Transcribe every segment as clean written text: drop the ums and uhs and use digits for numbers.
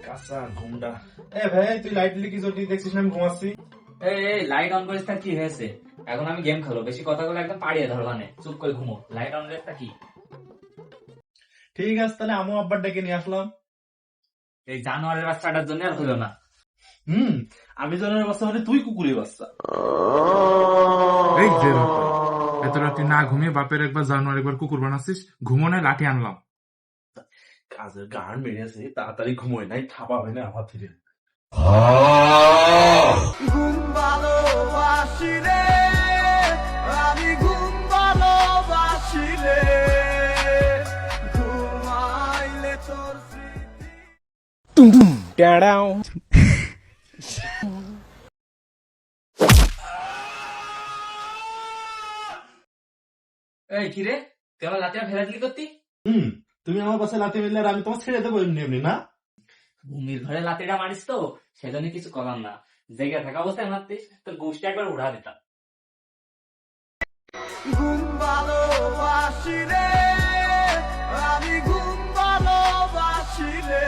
কাঁচা ঘুমটা। ভাই তুই লাইট দিলি কি জন্য দেখছিস না আমি ঘুমাচ্ছি? এই লাইট অন করিস, তার কি হয়েছে? এখন আমি গেম খেলো, বেশি কথা বলে একদম পাড়িয়ে ধরবানে। চুপ করে ঘুমো, লাইট অন রেখটা কি? ঠিক আছে, তাহলে আমু আব্বার ডেকে নিয়ে আসলাম। এই জানোয়ারের বাচ্চাটার জন্য আর হলো না। আমি জনের বাচ্চা মানে তুই কুকুরের বাচ্চা। এই যে ব্যাপার, এত রাতে না ঘুমিয়ে বাপের একবার জানোয়ার একবার কুকুর বানাচ্ছিস, ঘুমো না লাঠি আনলাম। কাজের গান বেরিয়েছে, তাড়াতাড়ি ঘুমোয় নাই, ঠাপা হয় না আমার থেকে। ঘুম ভালোবাসি রে, আমি ঘুম ভালোবাসি রে, ঘুমাইলে তোর এই কিরে, তুই আমার লাঠিটা ফেলে দিলি করতি? তুমি আমার পাশে লাথি মিললে আর আমি তোমার ছেড়ে দেবো এমনি এমনি না। ভূমির ঘরে লাঠিটা মারিস তো, সেজন্য কিছু করার না। জেগে থাকা অবস্থায় মারতিস, তোর গোষ্ঠী একবার উড়া দিতাম। ঘুম ভালোবাসি রে, আমি ঘুম ভালোবাসি রে,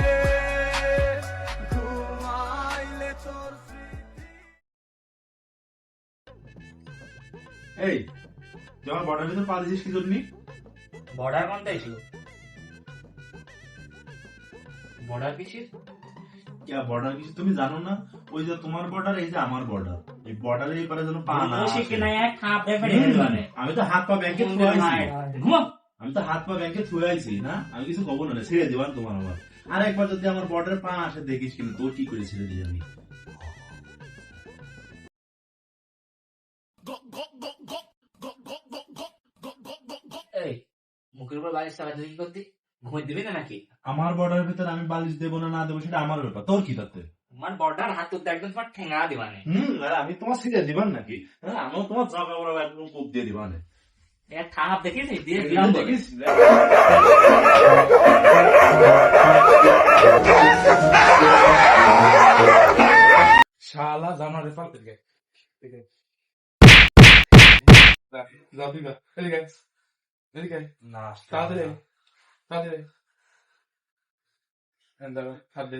ঘুমাইলে তোর এই তুই আমার বর্ডার ভিতরে পা দিছিস কি জন্য? বর্ডার কোনটা ছিল? বর্ডার কিসের? বর্ডার কিছু তুমি জানো না? ওই যে তোমার বর্ডার, এই যে আমার বর্ডার, এই বর্ডারে এই পারে যেন পা না আসে। আমি তো হাত পা ব্যাংকে থুয়ে আইছি না, আমি কিছু কব না, ছেড়ে দিবান তোমার আমার। আর একবার যদি আমার বর্ডারে পা আসে দেখিস কিন্তু তোর কি করে ছেড়ে দিই আমি। এই মুখের উপর বালিশ চালা কি করতি? ঘুমাই দিবি না নাকি? আমার বর্ডারের ভিতরে আমি বালিশ দেবো না না দেবো সেটা আমার ব্যাপার, তোর কি তাতে? আমার বর্ডার হাত তুলতে একদম তোমার ঠেঙ্গা দিবানে। আর আমি তোমার ছেড়ে দিবান নাকি? হ্যাঁ, আমিও তোমার জাগা বড় একদম কোপ দিয়ে দিবানে। খাপ দেখিস দিয়ে দিলাম বলে। দেখিস শালা জানোয়ারের পাল থেকে এদিকে এদিকে না তাড়াতাড়ি তাড়াতাড়ি হাত দে